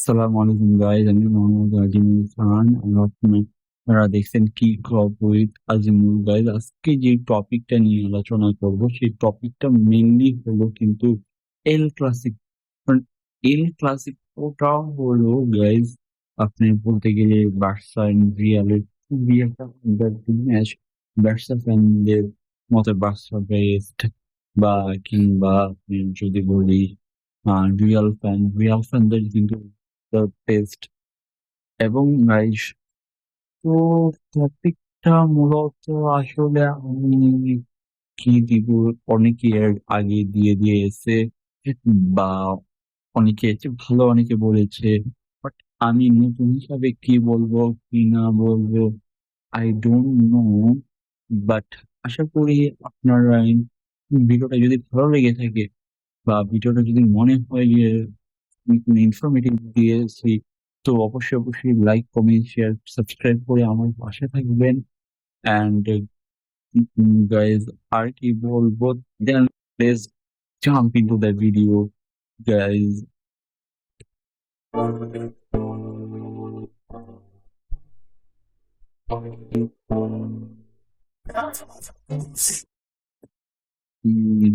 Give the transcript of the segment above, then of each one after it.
আসসালামু আলাইকুম গাইজ, আমি মোহাম্মদ আজিমুল খান। আর আপনারা দেখছেন কি ক্লব উইথ আজিমুল গাইজ। আজকে যে টপিকটা নিয়ে আলোচনা করব সেই টপিকটা মেনলি হলো কিন্তু এল ক্লাসিক। এল ক্লাসিকোটা হলো গাইজ, আপনি বলতে গেলে বার্সা এন্ড রিয়ালের খুবই একটা ম্যাচ। বার্সা ফ্যানদের মতে বার্সা বেস্ট, বা কিংবা আপনি যদি বলি রিয়াল ফ্যানদের কিন্তু টেস্ট। এবং গাইস, তো টপিকটা মূলত আসলে আমি কি দিব, অনেকে এর আগে দিয়ে দিয়েছে, বা অনেকে এর চেয়ে ভালো অনেকে বলেছে। বাট আমি নতুন হিসাবে কি বলবো কি না বলবো, আই ডোন্ট নো। বাট আশা করি আপনারা ভিডিওটা যদি ভালো লেগে থাকে, বা ভিডিওটা যদি মনে হয় যে ইনফরমেটিভ দিয়েছি, তো অবশ্যই অবশ্যই লাইক, কমেন্ট, শেয়ার, সাবস্ক্রাইব করে আমার পাশে থাকবেন। অ্যান্ড গাইজ, আর কি বলবো, then let's jump into the video guys.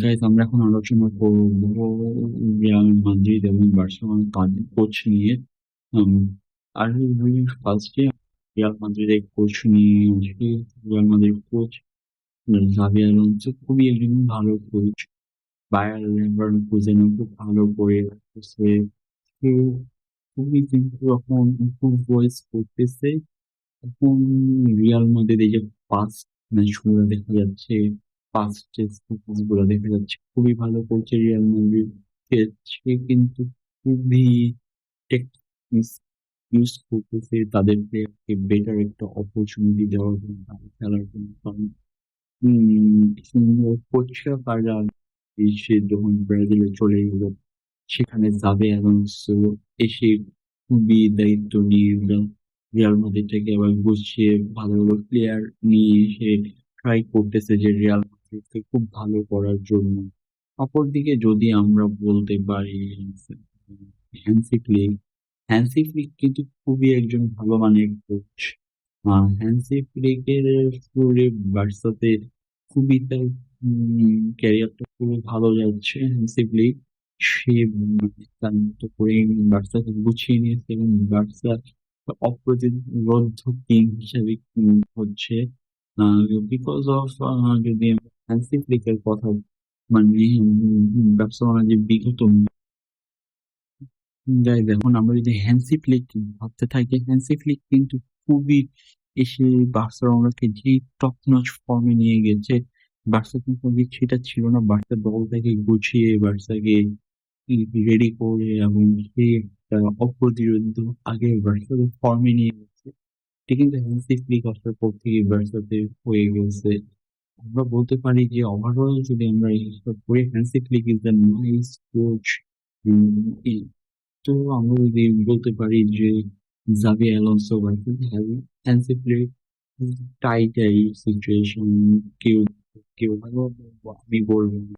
Guys, আমরা এখন আলোচনা করবো রিয়াল মাদ্রিদ এবং বার্সেলোনা তাদের কোচ নিয়ে। উম, আর ফার্স্টে রিয়াল মাদ্রিদের কোচ নিয়ে আসি। রিয়াল মাদ্রিদ কোচ জাভি আলোনসো খুবই একজন ভালো কোচ। বায়ার লেভারকুসেনও খুব ভালো করে রাখতেছে। সে খুবই কিন্তু এখন খুব ভয়েস করতেছে। এখন রিয়াল মাদ্রিদ এই যে পাস্ট ম্যাচ গুলো দেখা যাচ্ছে, পাস্ট টেস্ট গুলো দেখা যাচ্ছে, খুবই ভালো করছে রিয়াল মাদ্রিদ। সে কিন্তু খুবই টেকনিক ইউজ করতেছে তাদের প্লেয়ারকে বেটার একটা অপরচুনিটি দেওয়ার জন্য, তাদের খেলার জন্য। কারণ সুন্দর কোচরা পারা, সে যখন ব্রাজিলে চলে গেল, সেখানে জাভি আলোনসো এসে খুবই দায়িত্ব নিয়ে রিয়াল মাদ্রিদটাকে আবার গুছিয়ে ভালো ভালো প্লেয়ার নিয়ে এসে ট্রাই করতেছে যে রিয়াল মাদ্রিদকে খুব ভালো করার জন্য। অপরদিকে যদি আমরা বলতে পারি হ্যান্সি ফ্লিক, হ্যান্সি ফ্লিক কিন্তু খুবই একজন ভালো মানের কোচ। হ্যান্সি ফ্লিকের শুরুতে বার্সাতে খুবই তার ক্যারিয়ারটা খুবই ভালো যাচ্ছে। হ্যান্সি ফ্লিক সে তার মতো করে বার্সাকে গুছিয়ে নিয়েছে, এবং বার্সা অপ্রতিরোধ্য টিম হিসেবে হচ্ছে, বিকজ অফ, যদি আমরা হ্যান্সি ফ্লিকের কথা মানে বার্সেলোনা যে বিগত গাইজ, এখন আমরা যদি হ্যান্সি ফ্লিক ভাবতে থাকি, হ্যান্সি ফ্লিক কিন্তু খুবই এসে বার্সেলোনাকে যে টপ নচ ফর্মে নিয়ে গেছে। বার্সা কিন্তু আগে সেটা ছিল না, বার্সা দলটাকে গুছিয়ে বার্সাকে রেডি করে, এবং সে একটা অপ্রতিরোধ্য আগে বার্সাকে ফর্মে নিয়ে গেছে। এটা কিন্তু হ্যান্সি ফ্লিক আসার পর থেকে বার্সাতে হয়ে গেছে। আমরা বলতে পারি যে ওভারঅল যদি আমরা হিসাব করি, Hansi Flick is the nice coach. তো আমরা যদি বলতে পারি যে জাভি Alonso versus Hansi Flick, tie situation. কেউ কেউ ভালো বলবো, আমি বলবো না।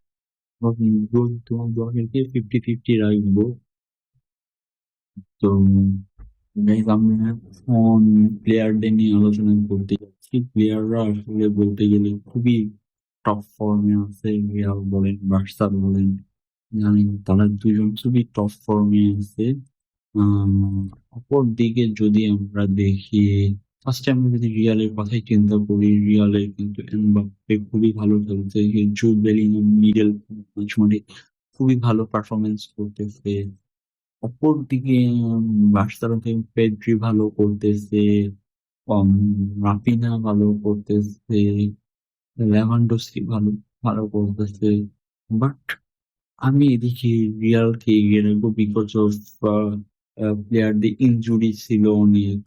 তোমার দলকে 50-50 রাখবো। তো guys, আমরা এখন প্লেয়ারদের নিয়ে আলোচনা করতে যাচ্ছি। প্লেয়াররা আসলে বলতে গেলে খুবই টপ ফর্মে আছে। রিয়াল বলেন, বার্সা বলেন, জানেন তারা দুজন খুবই টপ ফর্মে আছে। অপর দিকে যদি আমরা দেখি, ফার্স্টে আমরা যদি রিয়ালের কথাই চিন্তা করি, রিয়ালের কিন্তু এমবাপ্পে খুবই ভালো খেলছে। জুড বেলিংহাম মিডল মানে খুবই ভালো পারফরমেন্স করতেছে। অপর দিকে বার্সেলোনাতে পেড্রি ভালো করতেছে, উম, রাফিনা ভালো করতেছে, লেভানডস্কি ভালো ভালো করতেছে। বাট আমি এদিকে রিয়ালকে এগিয়ে রাখবো, বিকজ অফ প্লেয়ারদের ইনজুরি ছিল অনেক।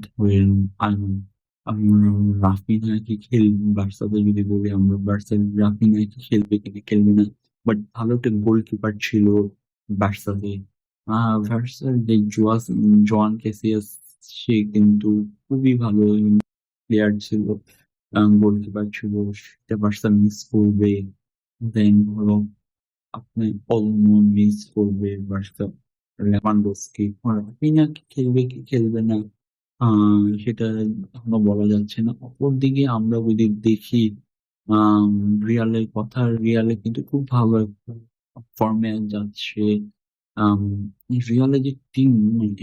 ধরেন আমরা রাফিনা কি খেলবে বার্সাতে, যদি বলি আমরা বার্সা রাফিনা কি খেলবে কিনা খেলবে না। বাট ভালো একটা গোলকিপার ছিল বার্সাতে। বার্সার যে জোয়ান ক্যাসিয়াস, সে কিন্তু খুবই ভালো প্লেয়ার ছিল, গোলকিপার ছিল। সেটা বার্সা মিস করবে। দেন হলো আপনি অলমো মিস করবে বার্সা। লেভানডস্কি। রাফিনা কি খেলবে কি খেলবে না সেটা এখনো বলা যাচ্ছে না। অপরদিকে আমরা যদি দেখি আম রিয়ালের কথা, রিয়ালে কিন্তু খুব ভালো একটা ফর্মে যাচ্ছে। আম রিয়ালের যে টিম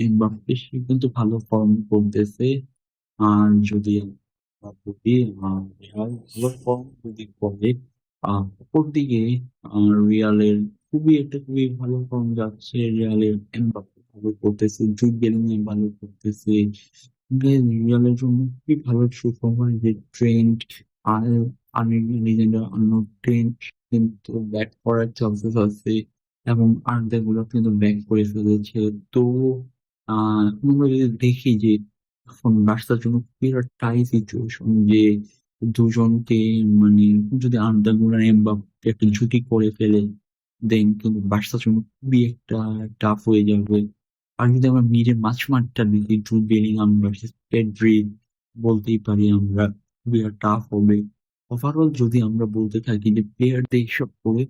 এমবাপ্পে সে কিন্তু ভালো ফর্ম করতেছে। আর যদি আমরা বলি রিয়াল ভালো ফর্ম যদি করে অপরদিকে রিয়ালের খুবই ভালো ফর্ম যাচ্ছে। রিয়ালের এমবাপ্পে ভালো করতেছে, জুড বেলিংহাম ভালো করতেছে। রিয়ালের জন্য খুবই ভালো সুখবর যে ট্রেন্ট আর লিজেন্ডার আর্নল্ড ট্রেন্ট কিন্তু ব্যাক করার চান্সেস আছে এবং আর্দাগুলো কিন্তু ব্যাক করে ফেলেছে। তো এখন আমরা যদি দেখি যে এখন বার্সার জন্য খুবই একটা টাই সিচুয়েশন যে দুজনকে মানে যদি আর্দা গুলার এমবাপ্পে একটা জুটি করে ফেলে দেন কিন্তু বার্সার জন্য খুবই একটা টাফ হয়ে যাবে। আর যদি আমরা মিডের মাঝমাঠটা দেখি জুড বেলিংহাম ভার্সেস পেড্রি, বলতেই পারি আমরা খুবই টাফ হবে। ওভারঅল যদি আমরা বলতে থাকি যে প্লেয়ারদের হিসাব করে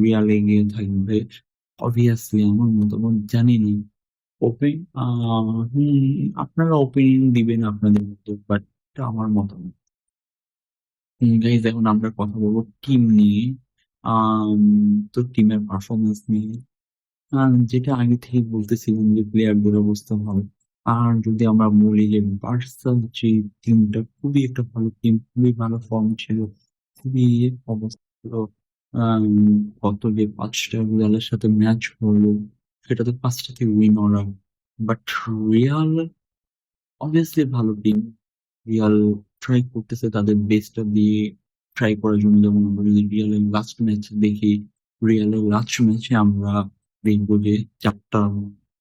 রিয়াল এগিয়ে থাকবে, অবভিয়াসলি আমার মতামত জানি না। ওপেন আপনারা ওপিনিয়ন দিবেন আপনাদের মতো, বাট আমার মতামত। গাইজ এখন আমরা কথা বলবো টিম নিয়ে। আম, তো টিমের পারফরমেন্স নিয়ে যেটা আগে থেকে বলতেছিলাম যে প্লেয়ার গুলো বুঝতে হবে। আর যদি আমরা বলি যে বার্সার যে টিমটা খুবই একটা ভালো টিম, খুবই ভালো ফর্ম ছিল, খুবই অবস্থা ছিল। আম, গত যে 5টা রিয়ালের সাথে ম্যাচ হলো সেটাতে 5টাতে উইন ওরা। বাট রিয়াল অবভিয়াসলি ভালো টিম। রিয়াল ট্রাই করতেছে তাদের বেস্টটা দিয়ে ট্রাই করার জন্য। যেমন আমরা যদি রিয়ালের লাস্ট ম্যাচ দেখি, রিয়ালের লাস্ট ম্যাচে আমরা দেখবো যে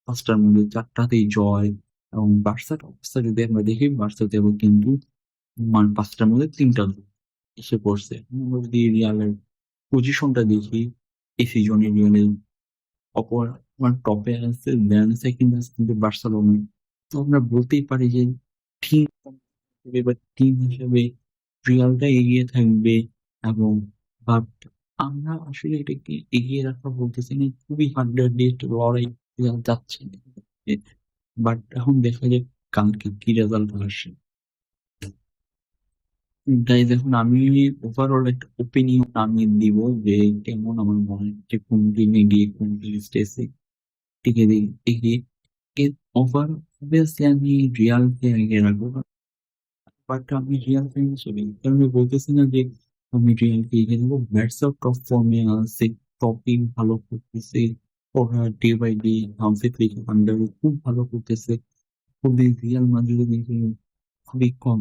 5টার মধ্যে 4টাতেই জয়। এবং বার্সার অবস্থা যদি আমরা দেখি, বার্সাতে কিন্তু মানে 5টার মধ্যে 3টা গোল এসে পড়ছে। আমরা যদি রিয়ালের পজিশনটা দেখি, এই সিজনে রিয়ালের অপর আমার টপে আছে, দেন সেকেন্ড আছে কিন্তু বার্সেলোনা। তো আমরা বলতেই পারি যে টিম হিসেবে বা টিম হিসেবে রিয়ালটা এগিয়ে থাকবে। এবং বাট আমরা আসলে এটাকে এগিয়ে রাখা বলতেছি না, খুবই হাড্ডাহাড্ডি লড়াই রিয়াল যাচ্ছে। বাট এখন দেখা যাক কালকে কি রেজাল্ট আসে। গাইজ এখন আমি ওভারঅল একটা ওপিনিয়ন আমি দিব যে কেমন আমার মনে হয় যে কোন টিম এগিয়ে কোন টিম স্টেজে টিকে এগিয়ে। ওভার অবভিয়াসলি আমি রিয়ালকে আগে রাখবো, বাট আমি রিয়াল ফ্যান হিসেবে এই কারণে বলতেছি না যে আমি রিয়ালকে এগিয়ে দেবো। ব্যাটস অফ টপ ফর্মে আছে, টপিং ভালো করতেছে, ওরা ডে বাই ডে হামসে ফ্লিক আন্ডারে খুব ভালো করতেছে। খুবই রিয়াল মাদ্রিদে দেখি খুবই কম,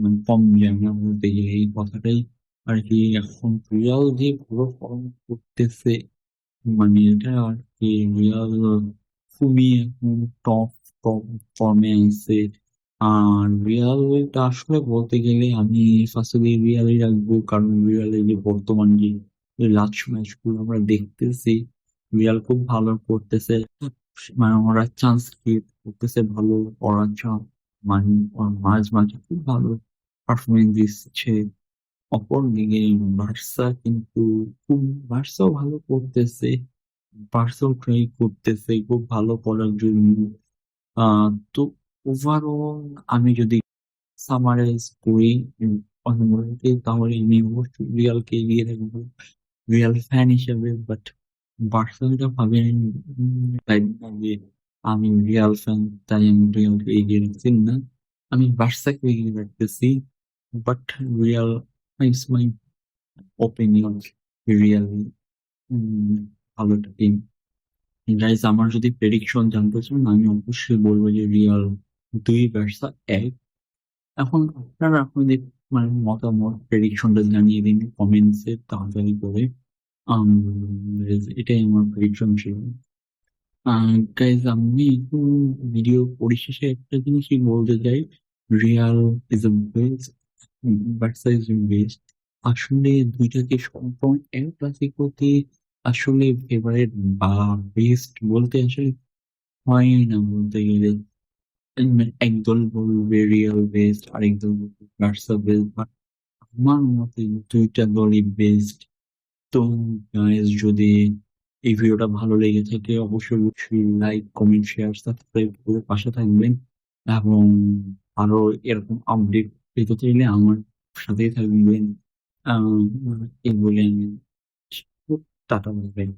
মানে কম জায়গা বলতে গেলে এই কথাটাই আর কি। এখন রিয়াল যে ভালো ফর্ম করতেছে মানে এটা আর কি, রিয়াল খুবই এখন টপ টপ ফর্মে আছে। আর রিয়ালটা আসলে বলতে গেলে আমি ফার্স্টে রিয়ালই রাখবো, কারণ রিয়ালের যে বর্তমান যে লাস্ট ম্যাচ গুলো আমরা দেখতেছি রিয়াল খুব ভালো করতেছে। মানে ওরা চান্স ক্রিয়েট করতেছে ভালো, ওরা চান্স মানে ওরা মাঝে মাঝে খুব ভালো পারফরমেন্স দিচ্ছে। অপরদিকে বার্সা কিন্তু খুব বার্সাও ভালো করতেছে, বার্সাও ট্রাই করতেছে খুব ভালো করার জন্য। তো ওভারঅল আমি যদি সামারাইজ করি অন্যকে, তাহলে আমি অবশ্যই রিয়ালকে এগিয়ে রাখবো রিয়াল ফ্যান হিসেবে। বাট বার্সেলোনা ভাবে তাই না যে আমি রিয়াল ফ্যান তাই আমি রিয়ালকে এগিয়ে রাখছি না, আমি বার্সাকে এগিয়ে রাখতেছি। But Real it's my opinion, Real ভালো টিম। গাইজ আমার যদি প্রেডিকশন জানতে চান আমি অবশ্যই বলবো যে রিয়াল 2 বার্সা 1। এখন আপনারা আপনাদের মানে মতামত প্রেডিকশনটা জানিয়ে দিন কমেন্টসে তাড়াতাড়ি করে। আম, এটাই আমার প্রেডিকশন ছিল। গাইজ আমি একটু ভিডিও পরিশেষে একটা জিনিসই বলতে চাই, Real is a best, Barca is best. আসলে দুইটাকে সবসময় এল ক্লাসিকোতে আসলে ফেভারিট বা বেস্ট বলতে আসলে হয় না বলতে গেলে। একদল বলবে রিয়াল বেস্ট, আরেকদল বলবে বার্সা বেস্ট, বাট আমার মতে দুইটা দলই বেস্ট। তো গাইজ যদি এই ভিডিওটা ভালো লেগে থাকে অবশ্যই লাইক, কমেন্ট, শেয়ার, সাবস্ক্রাইব করে পাশে থাকবেন এবং আরো এরকম আপডেট পেতে চাইলে আমার সাথেই থাকবেন। আ এই বলে আমি টাটা বাই বাই।